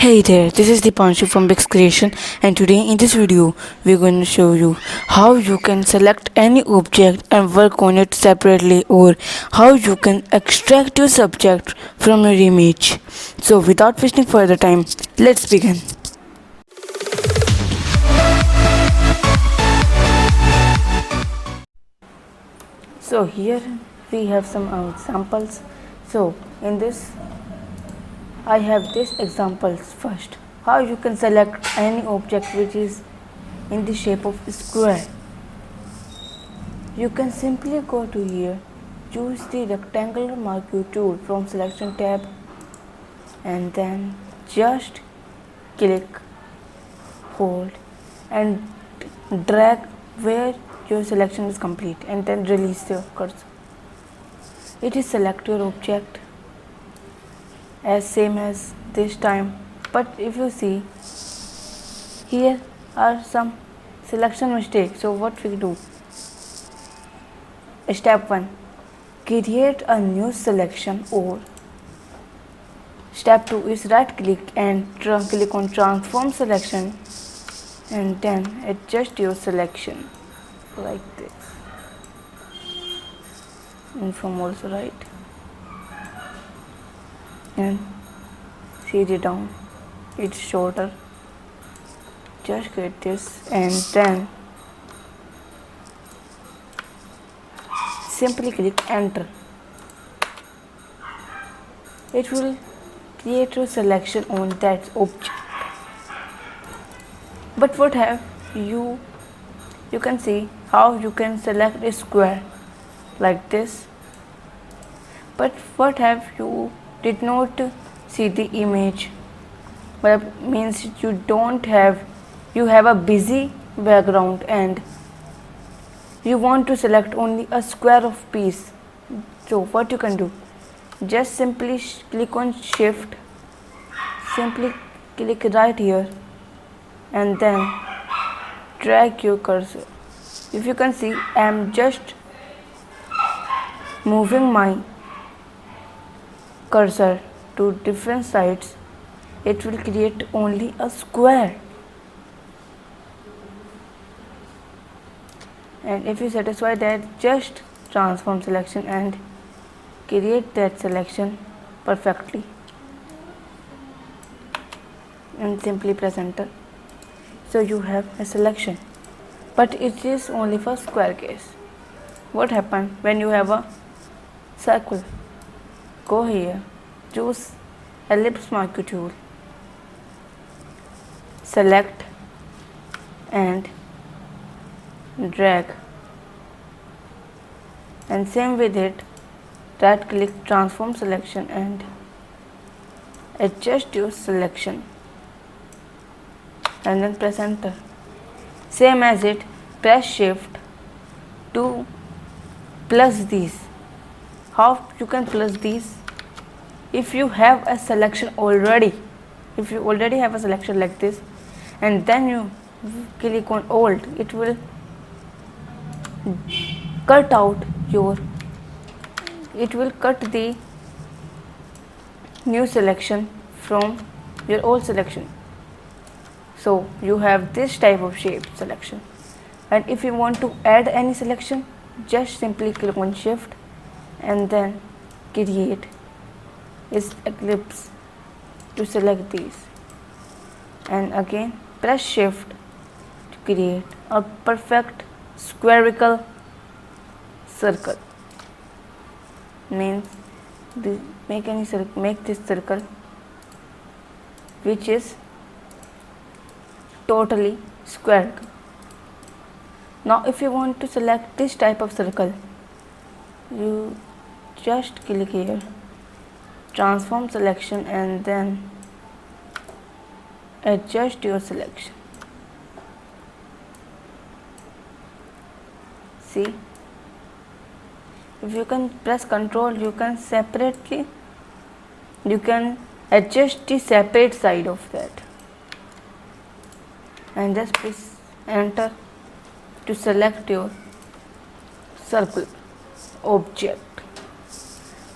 Hey there, this is Dipanshu from Bix Creation, and today in this video we're going to show you how you can select any object and work on it separately, or how you can extract your subject from your image. So without wasting further time, let's begin. So here we have some examples. So in this I have these examples. First, how you can select any object which is in the shape of a square. You can simply go to here, choose the rectangular marquee tool from selection tab, and then just click, hold and drag where your selection is complete, and then release your cursor. It is select your object as same as this time, but if you see here are some selection mistakes. So what we do, step 1, create a new selection, or step 2 is right click and click on transform selection, and then adjust your selection like this, and from also right, and see it down, it's shorter. Just get this and then simply click enter. It will create your selection on that object. But what have you can see how you can select a square like this, but what have you did not see the image, but means you have a busy background and you want to select only a square of piece. So what you can do, just simply click on shift, simply click right here, and then drag your cursor. If you can see, I am just moving my cursor to different sides. It will create only a square. And if you satisfy that, just transform selection and create that selection perfectly, and simply press enter. So you have a selection, but it is only for square case. What happens when you have a circle? Go here, choose ellipse marquee tool, select and drag, and same with it, right click, transform selection and adjust your selection, and then press enter. Same as it, press shift to plus these. How you can plus these? If you have a selection already, if you already have a selection like this, and then you click on alt, it will cut out your, it will cut the new selection from your old selection. So you have this type of shape selection. And if you want to add any selection, just simply click on shift and then create is ellipse to select these, and again press shift to create a perfect spherical circle. Means make this circle which is totally square. Now if you want to select this type of circle, you just click here, transform selection, and then adjust your selection. See, if you can press Ctrl, you can separately, you can adjust the separate side of that, and just press enter to select your circle object.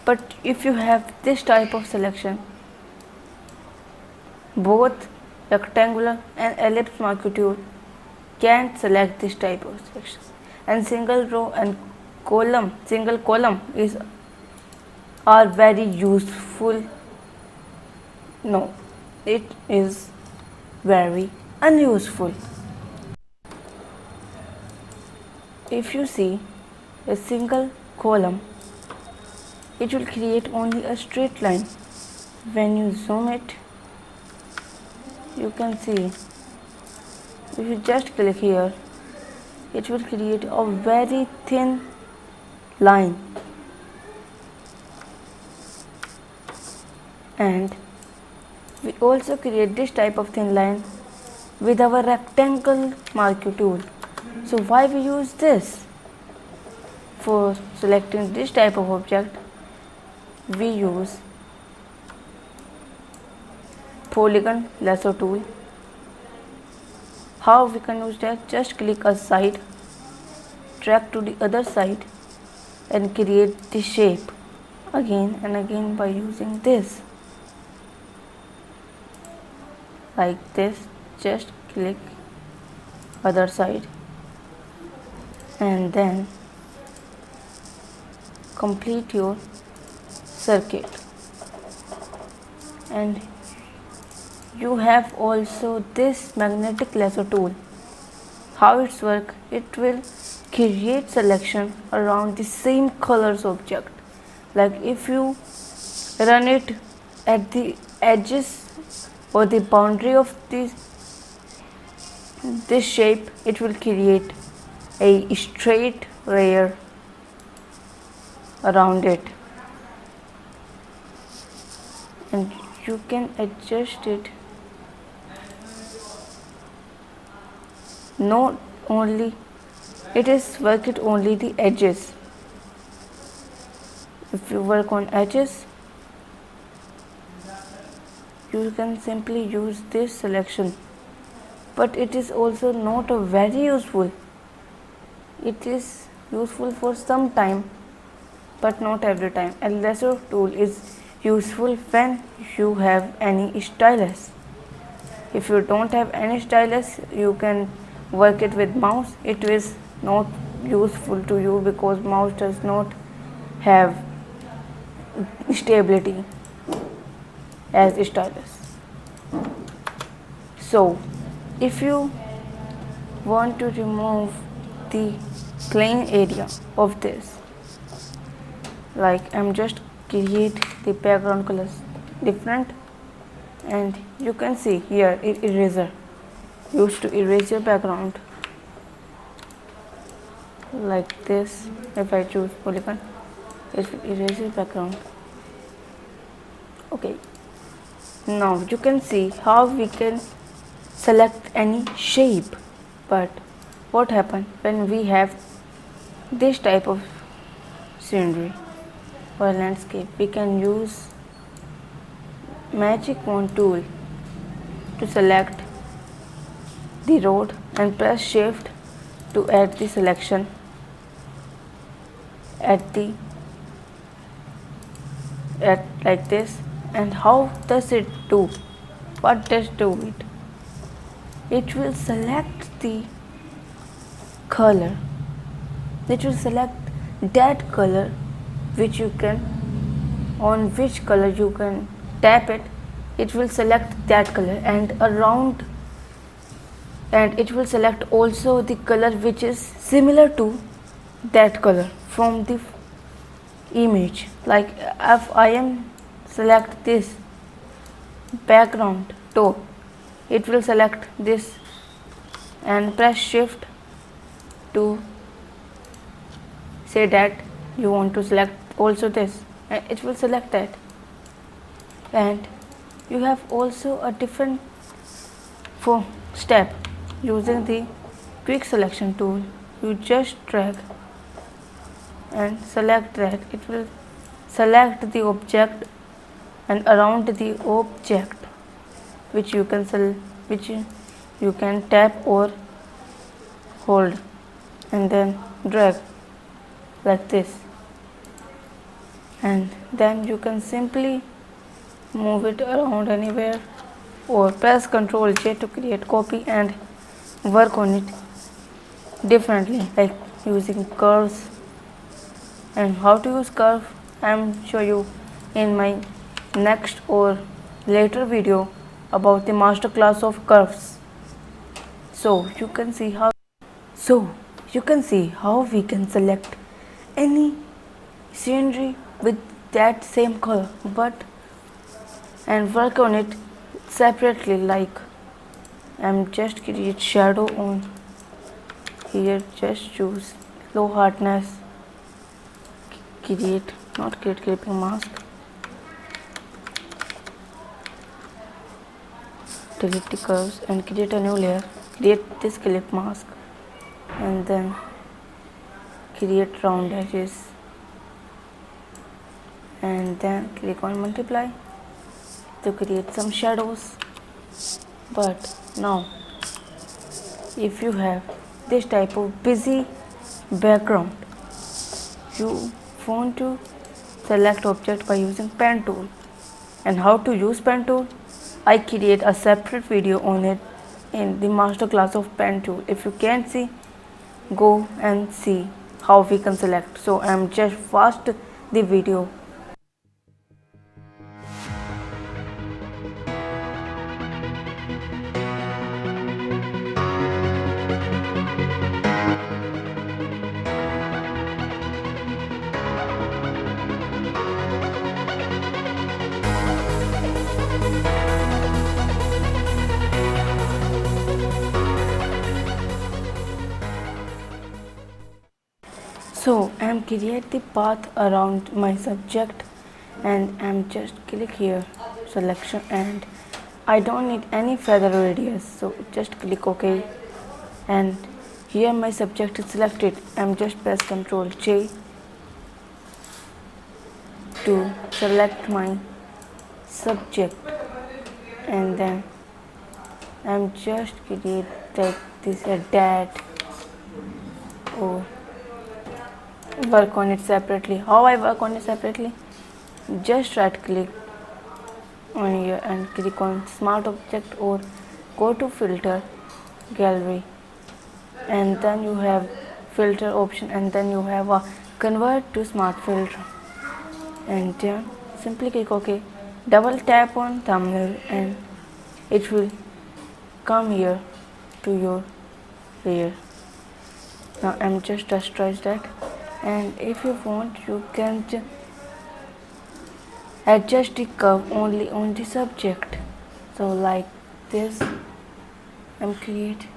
But if you have this type of selection, Both rectangular and ellipse marquee tool can select this type of sections, and single row and single column are very useful. No, it is very unuseful. If you see a single column, it will create only a straight line. When you zoom it, you can see, if you just click here, it will create a very thin line, and we also create this type of thin line with our rectangle marquee tool. So why we use this? For selecting this type of object, we use polygon lasso tool. How we can use that? Just click a side, drag to the other side, and create the shape again and again by using this. Like this, just click other side and then complete your circuit. And you have also this magnetic lasso tool. How it's work? It will create selection around the same colors object. Like if you run it at the edges or the boundary of this shape, it will create a straight layer around it, and you can adjust it. Not only it is worked only the edges. If you work on edges, you can simply use this selection, but it is also not a very useful. It is useful for some time, but not every time. A lasso tool is useful when you have any stylus. If you don't have any stylus, you can work it with mouse. It is not useful to you because mouse does not have stability as stylus. So if you want to remove the plain area of this, like I'm just create the background colors different, and you can see here eraser used to erase your background like this. If I choose polygon, it will erase your background. Okay, now you can see how we can select any shape. But what happens when we have this type of scenery or landscape? We can use magic wand tool to select the road and press shift to add the selection at like this. And how does it do? What does do it? It will select the color. It will select that color which you can, on which color you can tap it. It will select that color, and around, and it will select also the color which is similar to that color from the image. Like if I am select this background top, it will select this and press shift to say that you want to select also this, and it will select that. And you have also a different step using the quick selection tool. You just drag and select that. It will select the object, and around the object which you can tap or hold and then drag like this, and then you can simply move it around anywhere or press Ctrl J to create copy and work on it differently, like using curves. And how to use curve I'm show you in my next or later video about the master class of curves. So you can see how we can select any scenery with that same color but and work on it separately, like I'm just create shadow on here, just choose low hardness, create not create clipping mask, delete the curves and create a new layer, create this clip mask and then create round edges and then click on multiply to create some shadows. But now if you have this type of busy background, you want to select object by using pen tool. And how to use pen tool, I create a separate video on it in the master class of pen tool. If you can't see, go and see how we can select. So I'm just fast the video. So I'm create the path around my subject and I'm just click here selection and I don't need any feather radius, so just click OK and here my subject is selected. I'm just press Ctrl J to select my subject and then I'm just create that this a dat or work on it separately. How I work on it separately, just right click on here and click on smart object or go to filter gallery and then you have filter option and then you have a convert to smart filter and then simply click OK, double tap on thumbnail and it will come here to your layer. Now I'm just rasterize that and if you want you can adjust the curve only on the subject, so like this I'm create.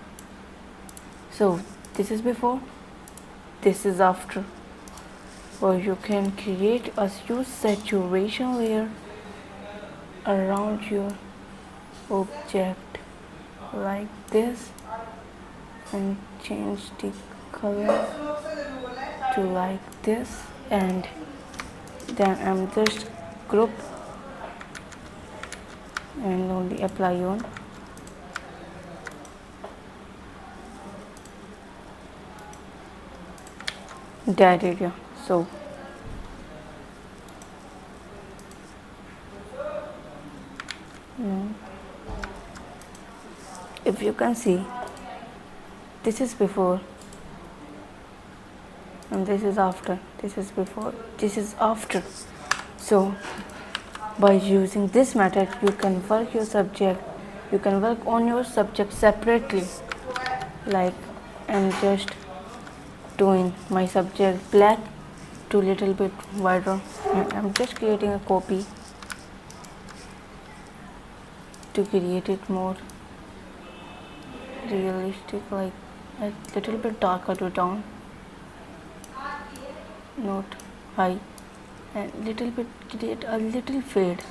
So this is before, this is after, or you can create a use saturation layer around your object like this and change the color to like this and then I'm just group and only apply on that area. So if you can see, this is before and this is after, this is before, this is after. So by using this method you can work your subject, you can work on your subject separately, like I'm just doing my subject black to little bit wider and I'm just creating a copy to create it more realistic, like a little bit darker to down, not high, and little bit create a little fade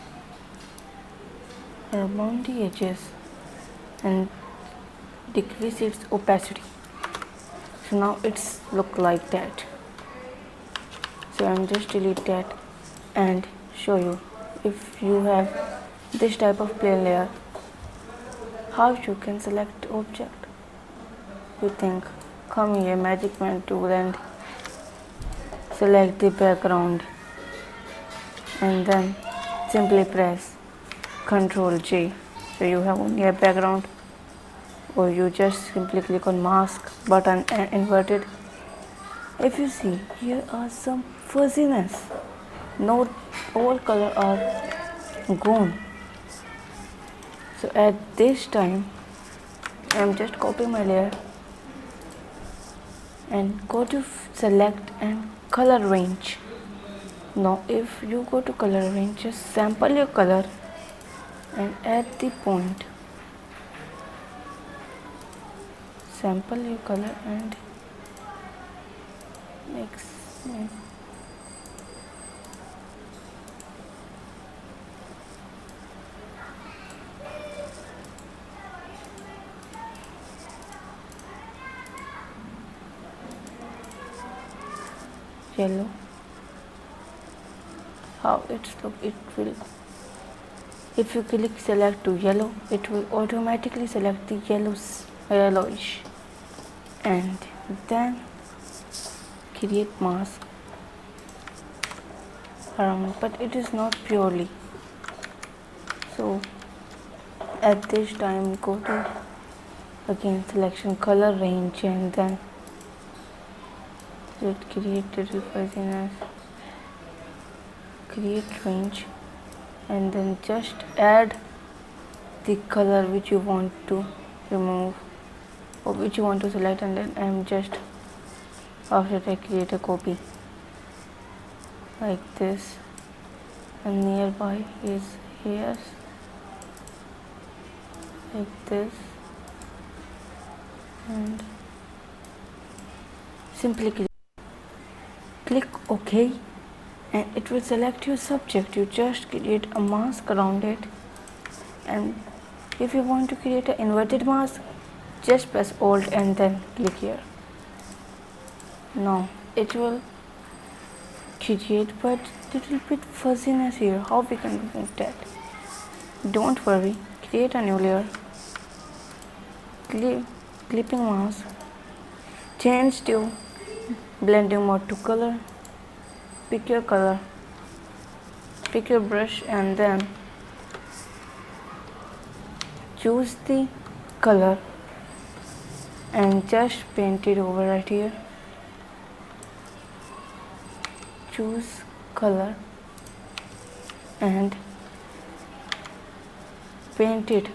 around the edges and decrease its opacity. So now it's look like that. So I'm just delete that and show you, if you have this type of plane layer, how you can select object. You think, come here magic wand tool and select the background and then simply press Ctrl J So you have only a background, or you just simply click on mask button and invert it. If you see, here are some fuzziness. Not all color are gone. So at this time, I am just copying my layer and go to select and color range. Now if you go to color range, just sample your color and add the point. Sample your color and mix. Yellow. How it's look, it will, if you click select to yellow, it will automatically select the yellowish, and then create mask around, but it is not purely. So at this time, go to again selection color range and then create little fuzziness, create range, and then just add the color which you want to remove or which you want to select, and then I'm just, after I create a copy like this, and nearby is hairs like this, and simply click OK, and it will select your subject. You just create a mask around it, and if you want to create an inverted mask, just press Alt and then click here. Now it will create but little bit fuzziness here. How we can remove that? Don't worry, create a new layer, clipping mask, change to blending mode to color, pick your color, pick your brush, and then choose the color and just paint it over right here. Choose color and paint it.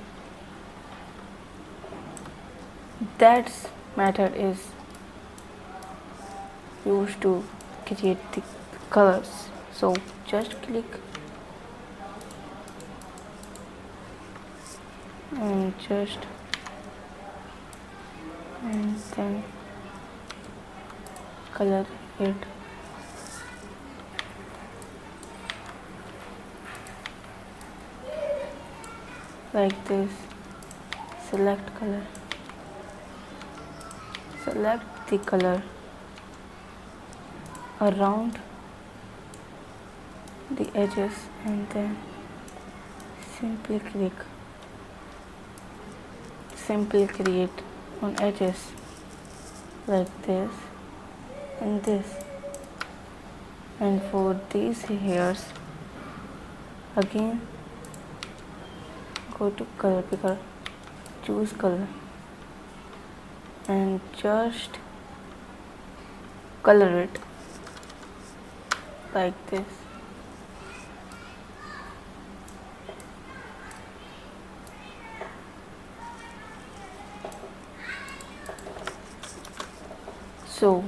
That method is used to create the colors. So just click and just, and then color it. Like this. Select color, select the color around the edges, and then simply create on edges like this and this. And for these hairs, again go to color picker, choose color and just color it like this. So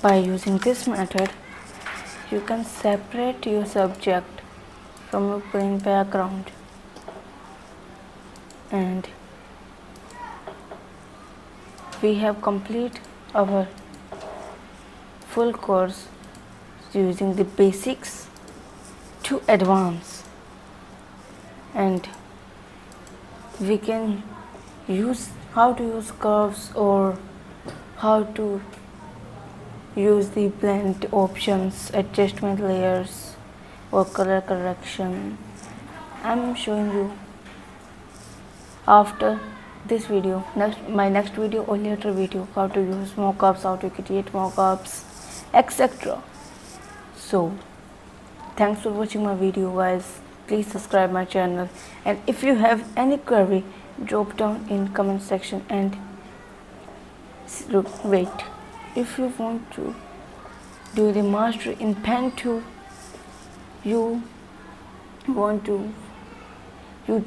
by using this method, you can separate your subject from your plain background, and we have complete our full course using the basics to advance, and we can use how to use curves or how to use the blend options, adjustment layers or color correction. I'm showing you after this video, my next video or later video, how to use mockups, how to create mockups, etc. So thanks for watching my video, guys. please subscribe my channel, and if you have any query, drop down in comment section. And wait, if you want to do the mastery in pen tool, you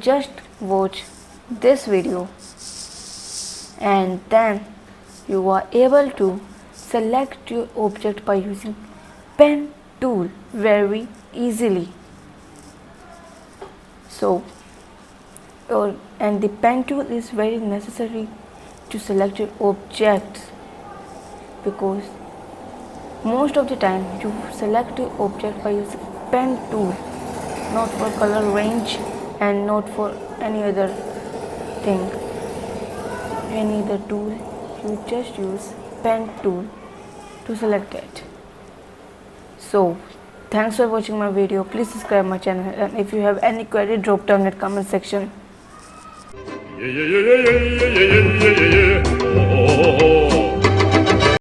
just watch this video, and then you are able to select your object by using pen tool very easily. So and the pen tool is very necessary to select your objects, because most of the time you select your object by using pen tool, not for color range and not for any other thing, any other tool. You just use pen tool to select it. So thanks for watching my video. Please subscribe my channel, and if you have any query, drop down in the comment section.